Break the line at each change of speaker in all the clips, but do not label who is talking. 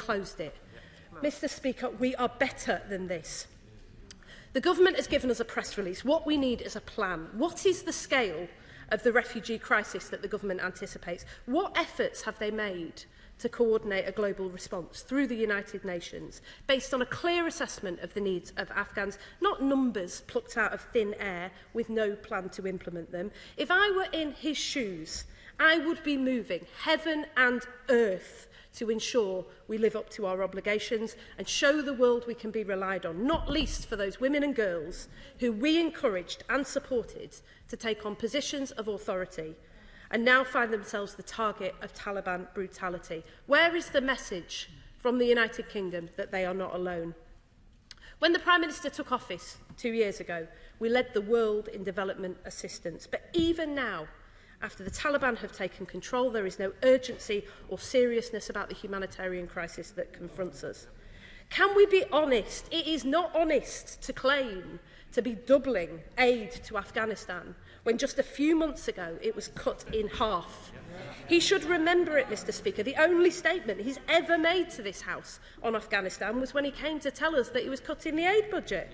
closed it. Mr. Speaker, we are better than this. The government has given us a press release. What we need is a plan. What is the scale of the refugee crisis that the government anticipates? What efforts have they made to coordinate a global response through the United Nations based on a clear assessment of the needs of Afghans, not numbers plucked out of thin air with no plan to implement them? If I were in his shoes, I would be moving heaven and earth to ensure we live up to our obligations and show the world we can be relied on, not least for those women and girls who we encouraged and supported to take on positions of authority and now find themselves the target of Taliban brutality. Where is the message from the United Kingdom that they are not alone? When the Prime Minister took office 2 years ago, we led the world in development assistance. But even now, after the Taliban have taken control, there is no urgency or seriousness about the humanitarian crisis that confronts us. Can we be honest? It is not honest to claim to be doubling aid to Afghanistan when just a few months ago it was cut in half. He should remember it, Mr. Speaker. The only statement he's ever made to this House on Afghanistan was when he came to tell us that he was cutting the aid budget.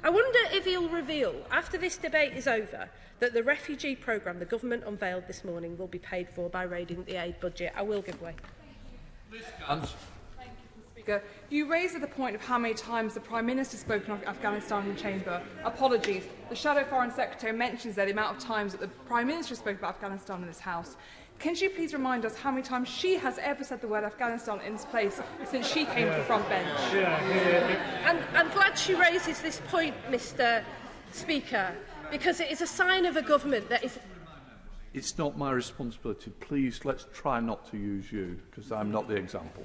I wonder if he'll reveal, after this debate is over, that the refugee programme the government unveiled this morning will be paid for by raiding the aid budget. I will give way.
Speaker, you raised the point of how many times the Prime Minister spoke on Afghanistan in the Chamber. Apologies. The Shadow Foreign Secretary mentions there the amount of times that the Prime Minister spoke about Afghanistan in this House. Can she please remind us how many times she has ever said the word Afghanistan in this place since she came to the front bench?
I'm glad she raises this point, Mr. Speaker, because it is a sign of a government that is...
It's not my responsibility. Please, let's try not to use you, because I'm not the example.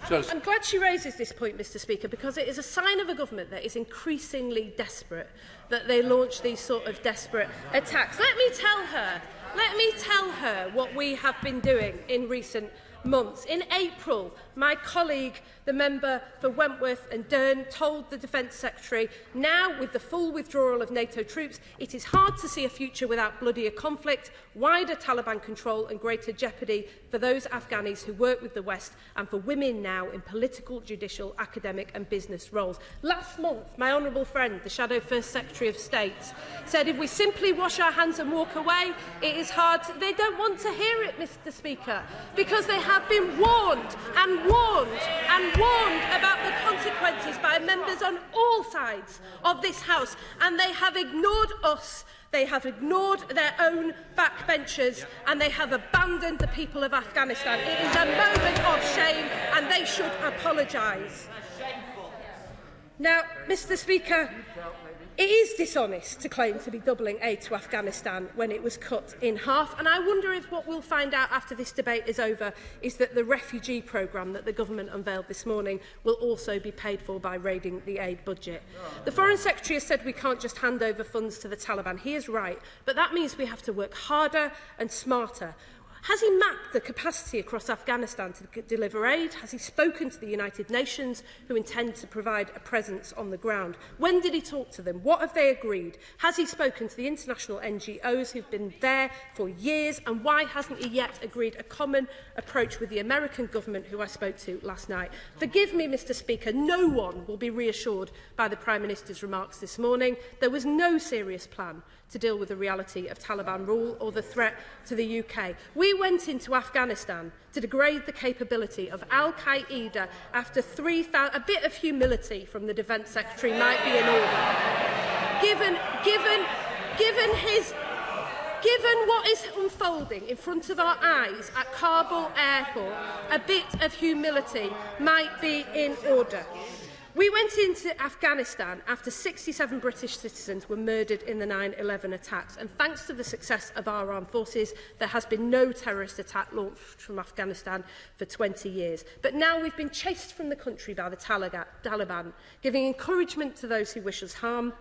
I'm glad she raises this point, Mr. Speaker, because it is a sign of a government that is increasingly desperate, that they launch these sort of desperate attacks. Let me tell her what we have been doing in recent months. In April, my colleague, the member for Wentworth and Dearne, told the Defence Secretary, now with the full withdrawal of NATO troops, it is hard to see a future without bloodier conflict, wider Taliban control and greater jeopardy for those Afghanis who work with the West and for women now in political, judicial, academic and business roles. Last month, my honourable friend, the Shadow First Secretary of State, said if we simply wash our hands and walk away, it is hard. They don't want to hear it, Mr. Speaker, because they have been warned and warned and warned about the consequences by members on all sides of this House, and they have ignored us. They have ignored their own backbenchers and they have abandoned the people of Afghanistan. It is a moment of shame and they should apologise. Now, Mr. Speaker, it is dishonest to claim to be doubling aid to Afghanistan when it was cut in half, and I wonder if what we'll find out after this debate is over is that the refugee programme that the government unveiled this morning will also be paid for by raiding the aid budget. The Foreign Secretary has said we can't just hand over funds to the Taliban. He is right, but that means we have to work harder and smarter. Has he mapped the capacity across Afghanistan to deliver aid? Has he spoken to the United Nations, who intend to provide a presence on the ground? When did he talk to them? What have they agreed? Has he spoken to the international NGOs who've been there for years? And why hasn't he yet agreed a common approach with the American government, who I spoke to last night? Forgive me, Mr. Speaker, no one will be reassured by the Prime Minister's remarks this morning. There was no serious plan to deal with the reality of Taliban rule or the threat to the UK. We went into Afghanistan to degrade the capability of Al-Qaeda after 3,000... A bit of humility from the Defence Secretary might be in order. Given what is unfolding in front of our eyes at Kabul airport, a bit of humility might be in order. We went into Afghanistan after 67 British citizens were murdered in the 9/11 attacks, and thanks to the success of our armed forces, there has been no terrorist attack launched from Afghanistan for 20 years. But now we've been chased from the country by the Taliban, giving encouragement to those who wish us harm.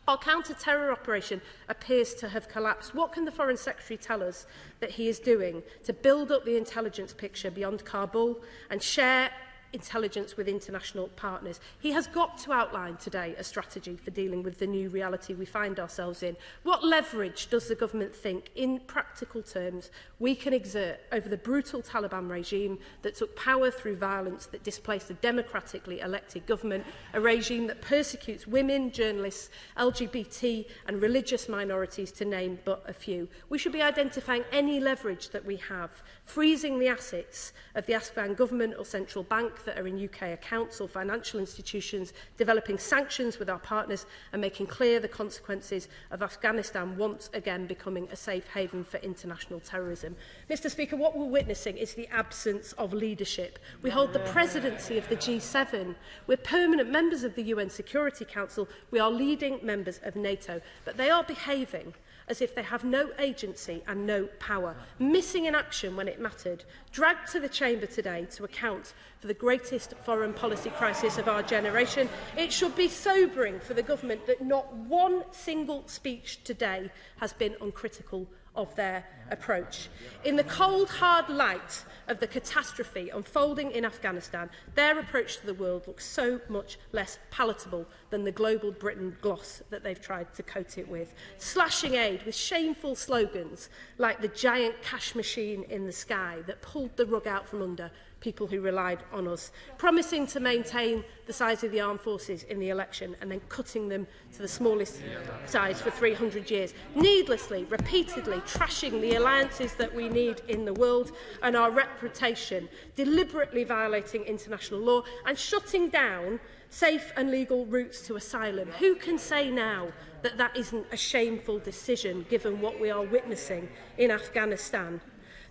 Our counter-terror operation appears to have collapsed. What can the Foreign Secretary tell us that he is doing to build up the intelligence picture beyond Kabul and share intelligence with international partners. He has got to outline today a strategy for dealing with the new reality we find ourselves in. What leverage does the government think, in practical terms, we can exert over the brutal Taliban regime that took power through violence, that displaced a democratically elected government, a regime that persecutes women, journalists, LGBT and religious minorities, to name but a few? We should be identifying any leverage that we have, freezing the assets of the Afghan government or central bank that are in UK accounts or financial institutions, developing sanctions with our partners and making clear the consequences of Afghanistan once again becoming a safe haven for international terrorism. Mr. Speaker, what we're witnessing is the absence of leadership. We hold the presidency of the G7. We're permanent members of the UN Security Council. We are leading members of NATO. But they are behaving as if they have no agency and no power, missing in action when it mattered, dragged to the chamber today to account for the greatest foreign policy crisis of our generation. It should be sobering for the government that not one single speech today has been uncritical of their approach. In the cold, hard light of the catastrophe unfolding in Afghanistan, their approach to the world looks so much less palatable than the global Britain gloss that they've tried to coat it with. Slashing aid with shameful slogans like the giant cash machine in the sky that pulled the rug out from under people who relied on us, promising to maintain the size of the armed forces in the election and then cutting them to the smallest size for 300 years, needlessly, repeatedly trashing the alliances that we need in the world and our reputation, deliberately violating international law and shutting down safe and legal routes to asylum. Who can say now that that isn't a shameful decision given what we are witnessing in Afghanistan?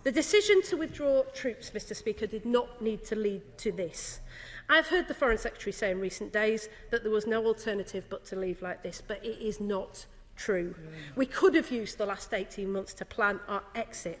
The decision to withdraw troops, Mr. Speaker, did not need to lead to this. I've heard the Foreign Secretary say in recent days that there was no alternative but to leave like this, but it is not true. We could have used the last 18 months to plan our exit,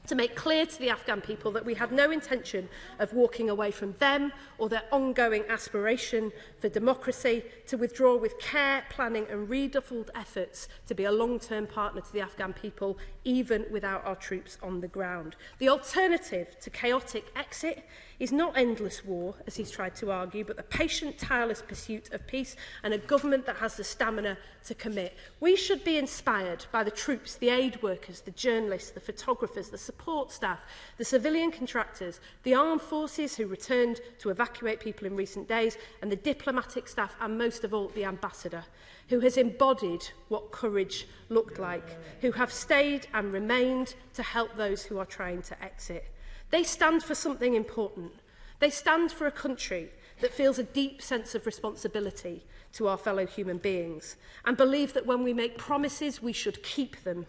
to make clear to the Afghan people that we had no intention of walking away from them or their ongoing aspiration for democracy, to withdraw with care, planning and redoubled efforts to be a long-term partner to the Afghan people, even without our troops on the ground. The alternative to chaotic exit is not endless war, as he's tried to argue, but the patient, tireless pursuit of peace and a government that has the stamina to commit. We should be inspired by the troops, the aid workers, the journalists, the photographers, the support staff, the civilian contractors, the armed forces who returned to evacuate people in recent days, and the diplomatic staff, and most of all, the ambassador, who has embodied what courage looked like, who have stayed and remained to help those who are trying to exit. They stand for something important. They stand for a country that feels a deep sense of responsibility to our fellow human beings and believe that when we make promises, we should keep them.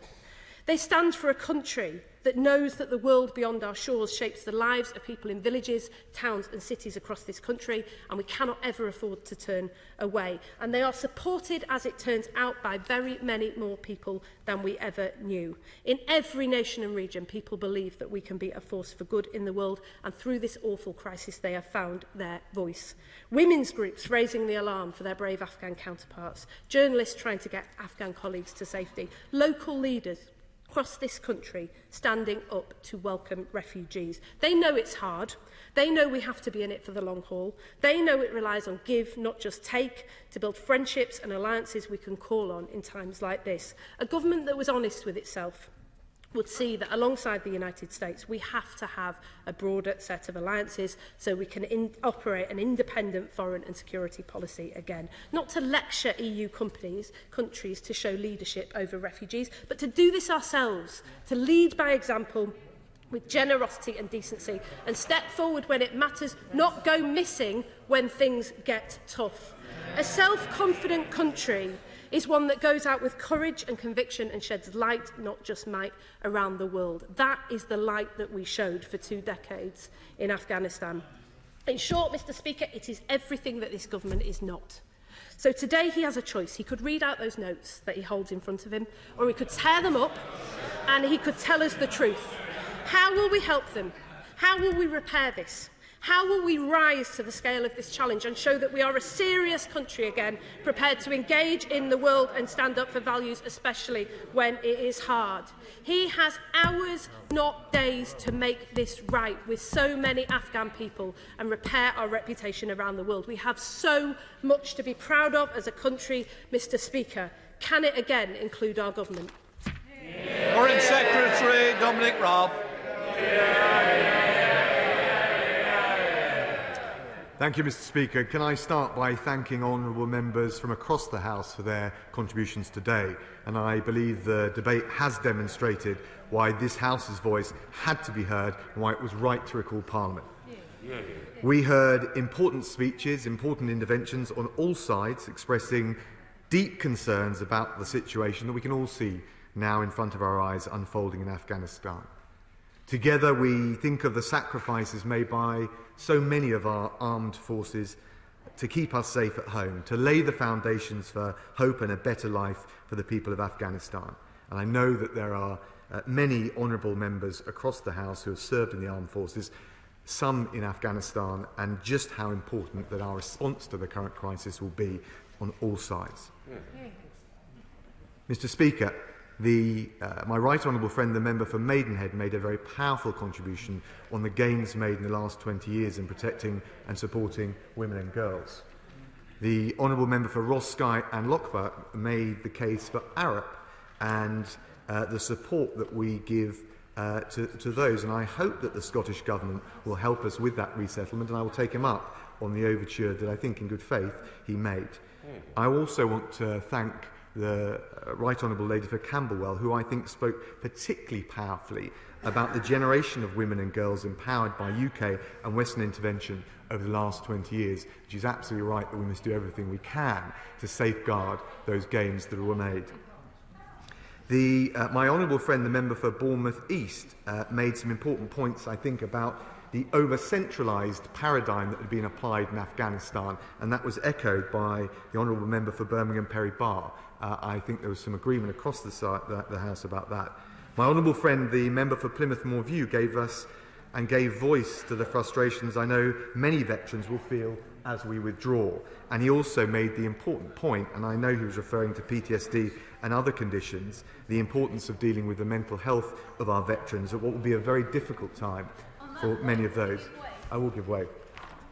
They stand for a country that knows that the world beyond our shores shapes the lives of people in villages, towns and cities across this country, and we cannot ever afford to turn away. And they are supported, as it turns out, by very many more people than we ever knew. In every nation and region, people believe that we can be a force for good in the world, and through this awful crisis, they have found their voice. Women's groups raising the alarm for their brave Afghan counterparts, journalists trying to get Afghan colleagues to safety, local leaders across this country standing up to welcome refugees. They know it's hard. They know we have to be in it for the long haul. They know it relies on give, not just take, to build friendships and alliances we can call on in times like this. A government that was honest with itself would see that alongside the United States, we have to have a broader set of alliances so we can operate an independent foreign and security policy again. Not to lecture EU countries to show leadership over refugees, but to do this ourselves, to lead by example with generosity and decency and step forward when it matters, not go missing when things get tough. A self-confident country is one that goes out with courage and conviction and sheds light, not just might, around the world. That is the light that we showed for 2 decades in Afghanistan. In short, Mr. Speaker, it is everything that this government is not. So today he has a choice. He could read out those notes that he holds in front of him, or he could tear them up and he could tell us the truth. How will we help them? How will we repair this? How will we rise to the scale of this challenge and show that we are a serious country again, prepared to engage in the world and stand up for values, especially when it is hard? He has hours, not days, to make this right with so many Afghan people and repair our reputation around the world. We have so much to be proud of as a country, Mr. Speaker. Can it again include our government?
Foreign Secretary Dominic Raab.
Thank you, Mr. Speaker. Can I start by thanking honourable members from across the House for their contributions today? And I believe the debate has demonstrated why this House's voice had to be heard and why it was right to recall Parliament. We heard important speeches, important interventions on all sides expressing deep concerns about the situation that we can all see now in front of our eyes unfolding in Afghanistan. Together we think of the sacrifices made by so many of our armed forces to keep us safe at home, to lay the foundations for hope and a better life for the people of Afghanistan. And I know that there are many honourable members across the House who have served in the armed forces, some in Afghanistan, and just how important that our response to the current crisis will be on all sides. Mr. Speaker, my right honourable friend, the member for Maidenhead, made a very powerful contribution on the gains made in the last 20 years in protecting and supporting women and girls. The honourable member for Ross Skye and Loughborough made the case for Arup and the support that we give to those, and I hope that the Scottish Government will help us with that resettlement, and I will take him up on the overture that I think in good faith he made. I also want to thank the Right Honourable Lady for Camberwell, who I think spoke particularly powerfully about the generation of women and girls empowered by UK and Western intervention over the last 20 years. She's absolutely right that we must do everything we can to safeguard those gains that were made. My honourable friend, the member for Bournemouth East, made some important points, I think, about the over-centralised paradigm that had been applied in Afghanistan, and that was echoed by the honourable member for Birmingham Perry Barr. I think there was some agreement across the House about that. My honourable friend, the member for Plymouth Moor View, gave voice to the frustrations I know many veterans will feel as we withdraw. And he also made the important point, and I know he was referring to PTSD and other conditions, the importance of dealing with the mental health of our veterans at what will be a very difficult time for many of those. I will give way.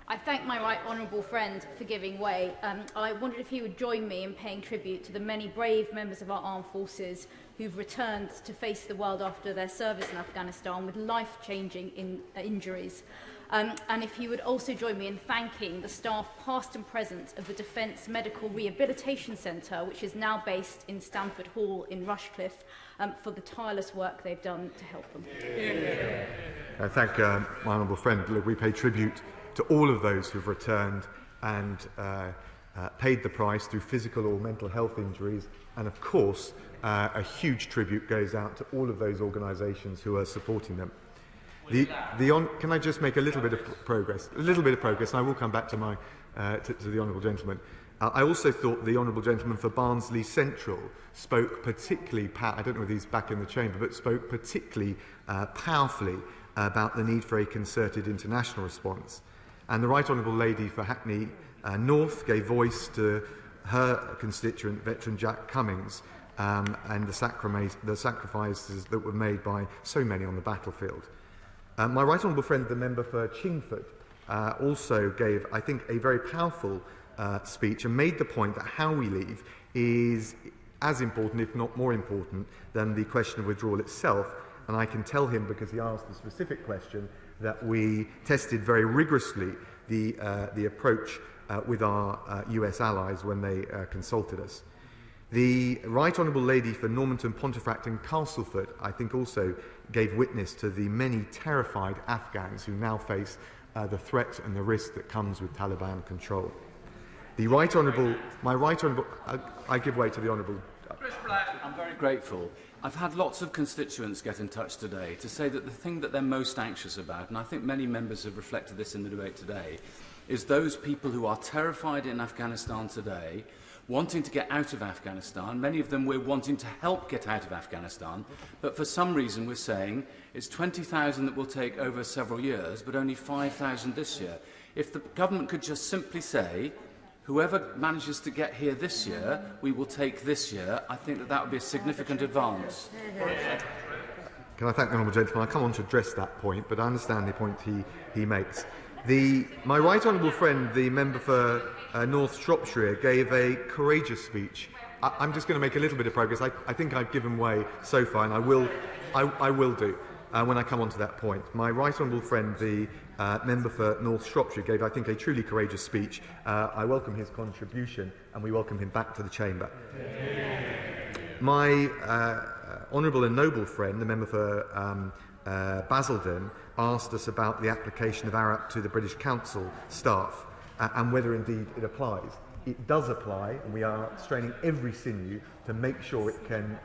I thank my right honourable friend for giving way. I wondered if he would join me in paying tribute to the many brave members of our armed forces who've returned to face the world after their service in Afghanistan with life-changing injuries. And if he would also join me in thanking the staff past and present of the Defence Medical Rehabilitation Centre, which is now based in Stamford Hall in Rushcliffe, for the tireless work they've done to help them.
I thank my honourable friend. Look, we pay tribute to all of those who've returned and paid the price through physical or mental health injuries. And of course, a huge tribute goes out to all of those organisations who are supporting them. Can I just make a little bit of progress? A little bit of progress, and I will come back to the honourable gentleman. I also thought the honourable gentleman for Barnsley Central spoke particularly, I don't know whether he's back in the chamber, but spoke particularly powerfully about the need for a concerted international response. And the Right Honourable Lady for Hackney North gave voice to her constituent, veteran Jack Cummings, and the sacrifices that were made by so many on the battlefield. My right honourable friend, the member for Chingford, also gave, I think, a very powerful speech and made the point that how we leave is as important, if not more important, than the question of withdrawal itself. And I can tell him, because he asked a specific question, that we tested very rigorously the approach with our US allies when they consulted us. The Right Honourable Lady for Normanton, Pontefract and Castleford, I think, also gave witness to the many terrified Afghans who now face the threat and the risk that comes with Taliban control. I give way to the Honourable
I'm very grateful. I've had lots of constituents get in touch today to say that the thing that they're most anxious about, and I think many members have reflected this in the debate today, is those people who are terrified in Afghanistan today, wanting to get out of Afghanistan. Many of them we're wanting to help get out of Afghanistan, but for some reason we're saying it's 20,000 that will take over several years, but only 5,000 this year. If the government could just simply say, whoever manages to get here this year, we will take this year, I think that that would be a significant advance.
Can I thank the honourable gentleman? I'll come on to address that point, but I understand the point he makes. My right honourable friend, the member for North Shropshire, gave a courageous speech. I'm just going to make a little bit of progress. I think I've given way so far, and I will do when I come on to that point. My right honourable friend, the member for North Shropshire, gave, I think, a truly courageous speech. I welcome his contribution, and we welcome him back to the chamber. My honourable and noble friend, the member for Basildon, asked us about the application of ARAP to the British Council staff and whether indeed it applies. It does apply, and we are straining every sinew to make sure it can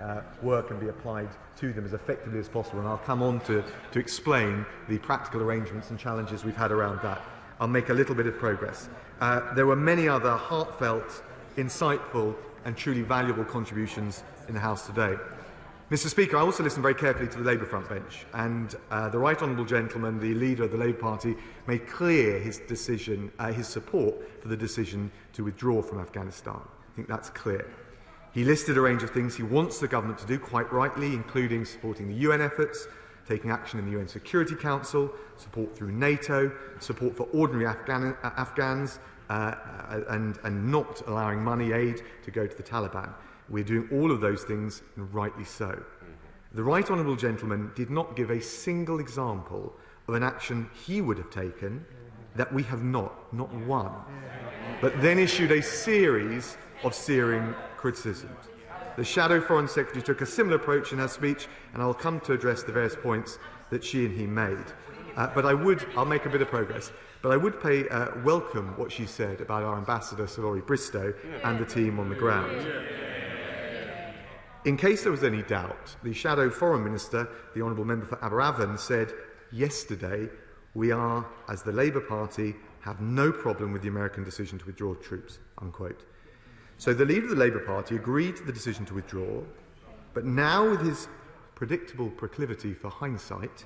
work and be applied to them as effectively as possible. And I'll come on to explain the practical arrangements and challenges we've had around that. I'll make a little bit of progress. There were many other heartfelt, insightful and truly valuable contributions in the House today. Mr. Speaker, I also listened very carefully to the Labour front bench, and the right honourable gentleman, the leader of the Labour Party, made clear his decision, his support for the decision to withdraw from Afghanistan. I think that's clear. He listed a range of things he wants the government to do, quite rightly, including supporting the UN efforts, taking action in the UN Security Council, support through NATO, support for ordinary Afghans, and not allowing money aid to go to the Taliban. We're doing all of those things, and rightly so. The right honourable gentleman did not give a single example of an action he would have taken that we have not one, but then issued a series of searing criticisms. The Shadow Foreign Secretary took a similar approach in her speech, and I'll come to address the various points that she and he made. But I'll make a bit of progress, but I would welcome what she said about our Ambassador, Sir Laurie Bristow, and the team on the ground. In case there was any doubt, the Shadow Foreign Minister, the Honourable Member for Aberavon, said yesterday, we are, as the Labour Party, have no problem with the American decision to withdraw troops, unquote. So the leader of the Labour Party agreed to the decision to withdraw, but now with his predictable proclivity for hindsight,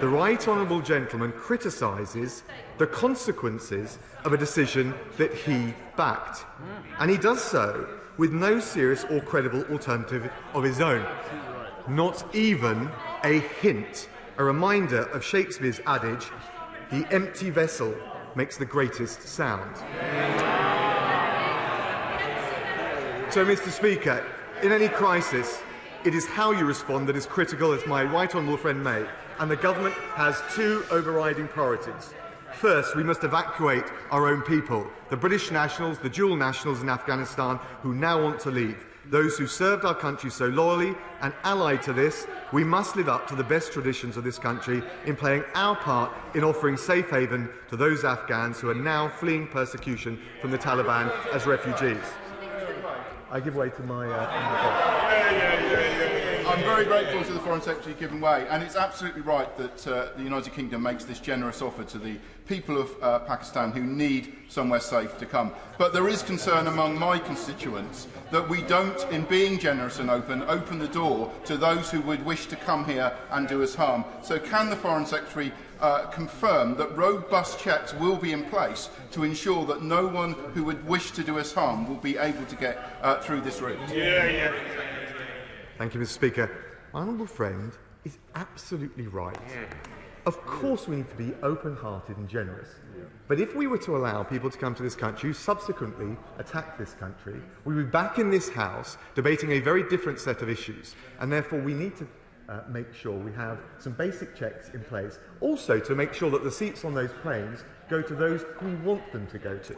the right honourable gentleman criticises the consequences of a decision that he backed. And he does so with no serious or credible alternative of his own. Not even a hint, a reminder of Shakespeare's adage, the empty vessel makes the greatest sound. So, Mr. Speaker, in any crisis, it is how you respond that is critical, as my right honourable friend made, and the government has two overriding priorities. First, we must evacuate our own people, the British nationals, the dual nationals in Afghanistan who now want to leave, those who served our country so loyally, and allied to this, we must live up to the best traditions of this country in playing our part in offering safe haven to those Afghans who are now fleeing persecution from the Taliban as refugees. I give way to my...
I'm very grateful to the Foreign Secretary giving way, and it's absolutely right that the United Kingdom makes this generous offer to the people of Pakistan who need somewhere safe to come. But there is concern among my constituents that we don't, in being generous and open the door to those who would wish to come here and do us harm. So can the Foreign Secretary confirm that robust checks will be in place to ensure that no one who would wish to do us harm will be able to get through this route?
Thank you, Mr. Speaker. My honourable friend is absolutely right. Of course we need to be open-hearted and generous. But if we were to allow people to come to this country who subsequently attack this country, we would be back in this House debating a very different set of issues. And therefore we need to make sure we have some basic checks in place. Also to make sure that the seats on those planes go to those we want them to go to.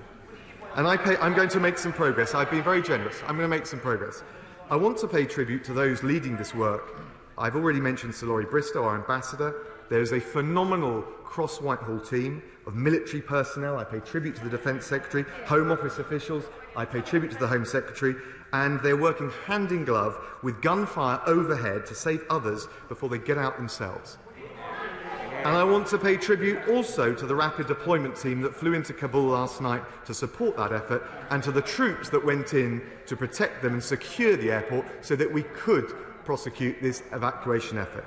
And I'm going to make some progress. I've been very generous. I'm going to make some progress. I want to pay tribute to those leading this work. I've already mentioned Sir Laurie Bristow, our Ambassador, There is a phenomenal cross-Whitehall team of military personnel. I pay tribute to the Defence Secretary, Home Office officials. I pay tribute to the Home Secretary. And they're working hand in glove with gunfire overhead to save others before they get out themselves. And I want to pay tribute also to the rapid deployment team that flew into Kabul last night to support that effort, and to the troops that went in to protect them and secure the airport so that we could prosecute this evacuation effort.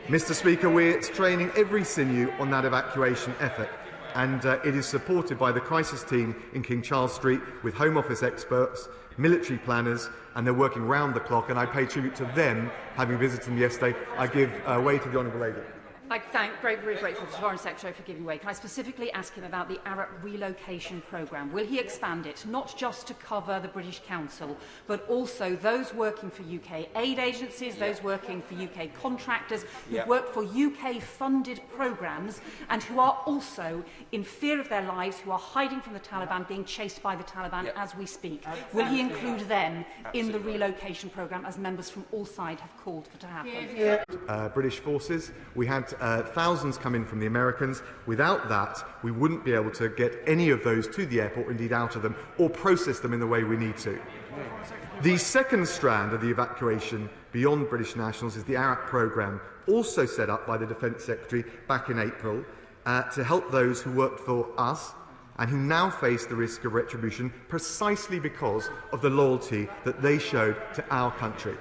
Mr. Speaker, we're straining every sinew on that evacuation effort, and it is supported by the crisis team in King Charles Street with Home Office experts, military planners, and they're working round the clock, and I pay tribute to them, having visited them yesterday. I give way to the Honourable Lady.
I thank, very grateful to the Foreign Secretary for giving way. Can I specifically ask him about the Arab relocation programme? Will he expand it, not just to cover the British Council, but also those working for UK aid agencies, those working for UK contractors, who work for UK-funded programmes and who are also in fear of their lives, who are hiding from the Taliban, being chased by the Taliban as we speak? Will he include them in the relocation programme, as members from all sides have called for to happen?
British forces. We had thousands come in from the Americans. Without that, we wouldn't be able to get any of those to the airport, indeed out of them, or process them in the way we need to. The second strand of the evacuation beyond British nationals is the Arab programme, also set up by the Defence Secretary back in April, to help those who worked for us and who now face the risk of retribution precisely because of the loyalty that they showed to our country.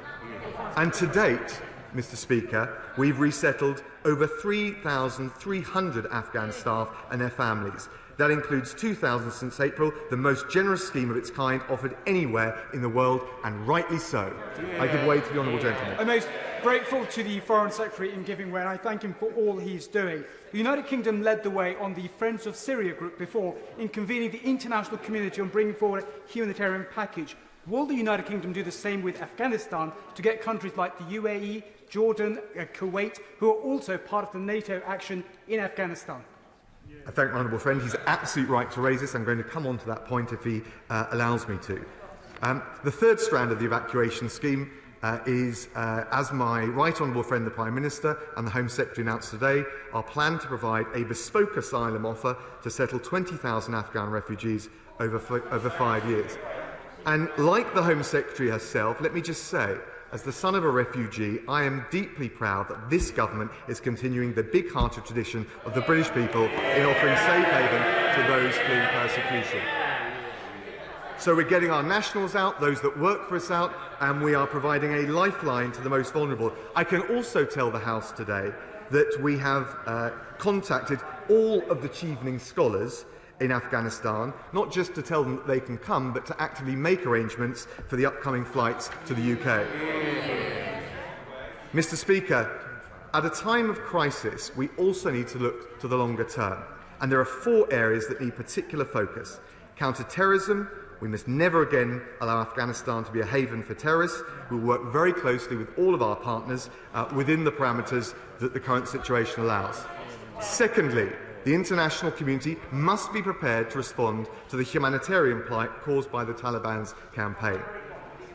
And to date, Mr. Speaker, we've resettled over 3,300 Afghan staff and their families. That includes 2,000 since April, the most generous scheme of its kind offered anywhere in the world, and rightly so. I give way to the honourable gentleman.
I'm most grateful to the Foreign Secretary in giving way, and I thank him for all he's doing. The United Kingdom led the way on the Friends of Syria group before in convening the international community on bringing forward a humanitarian package. Will the United Kingdom do the same with Afghanistan to get countries like the UAE, Jordan, Kuwait, who are also part of the NATO action in Afghanistan?
I thank my honourable friend. He's absolutely right to raise this. I'm going to come on to that point if he allows me to. The third strand of the evacuation scheme is, as my right honourable friend the Prime Minister and the Home Secretary announced today, our plan to provide a bespoke asylum offer to settle 20,000 Afghan refugees over 5 years. And like the Home Secretary herself, let me just say, as the son of a refugee, I am deeply proud that this government is continuing the big-hearted tradition of the British people in offering safe haven to those fleeing persecution. So we're getting our nationals out, those that work for us out, and we are providing a lifeline to the most vulnerable. I can also tell the House today that we have contacted all of the Chevening scholars in Afghanistan, not just to tell them that they can come, but to actively make arrangements for the upcoming flights to the UK. Mr. Speaker, at a time of crisis, we also need to look to the longer term, and there are 4 areas that need particular focus. Counter-terrorism. We must never again allow Afghanistan to be a haven for terrorists. We will work very closely with all of our partners within the parameters that the current situation allows. Secondly, the international community must be prepared to respond to the humanitarian plight caused by the Taliban's campaign.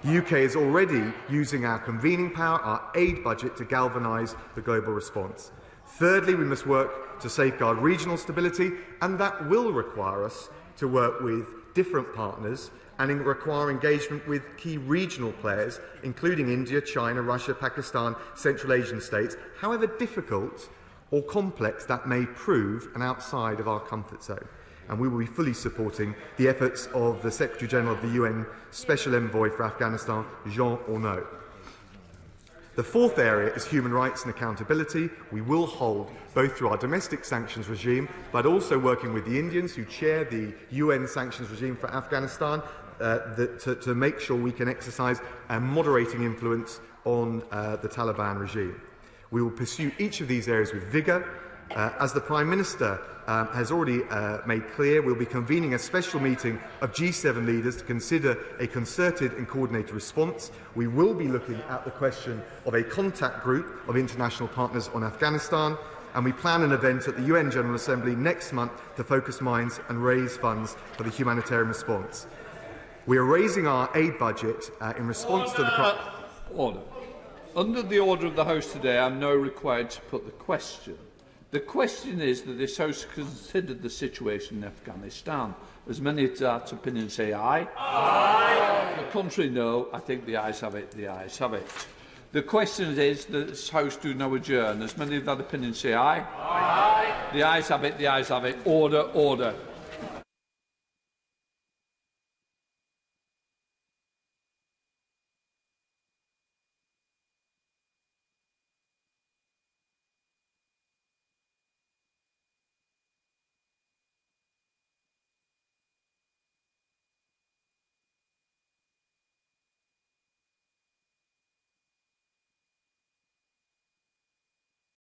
The UK is already using our convening power, our aid budget, to galvanise the global response. Thirdly, we must work to safeguard regional stability, and that will require us to work with different partners and require engagement with key regional players, including India, China, Russia, Pakistan, Central Asian states, however difficult or complex that may prove and outside of our comfort zone. And we will be fully supporting the efforts of the Secretary-General of the UN Special Envoy for Afghanistan, Jean Orneau. The fourth area is human rights and accountability. We will hold, both through our domestic sanctions regime, but also working with the Indians who chair the UN sanctions regime for Afghanistan, to make sure we can exercise a moderating influence on the Taliban regime. We will pursue each of these areas with vigour. As the Prime Minister has already made clear, we'll be convening a special meeting of G7 leaders to consider a concerted and coordinated response. We will be looking at the question of a contact group of international partners on Afghanistan, and we plan an event at the UN General Assembly next month to focus minds and raise funds for the humanitarian response. We are raising our aid budget in response to the...
Order. Under the order of the House today, I am now required to put the question. The question is that this House considered the situation in Afghanistan. As many of that opinion say aye. Aye. The contrary, no. I think the ayes have it. The ayes have it. The question is that this House do now adjourn. As many of that opinion say aye. Aye. The ayes have it. The ayes have it. Order. Order.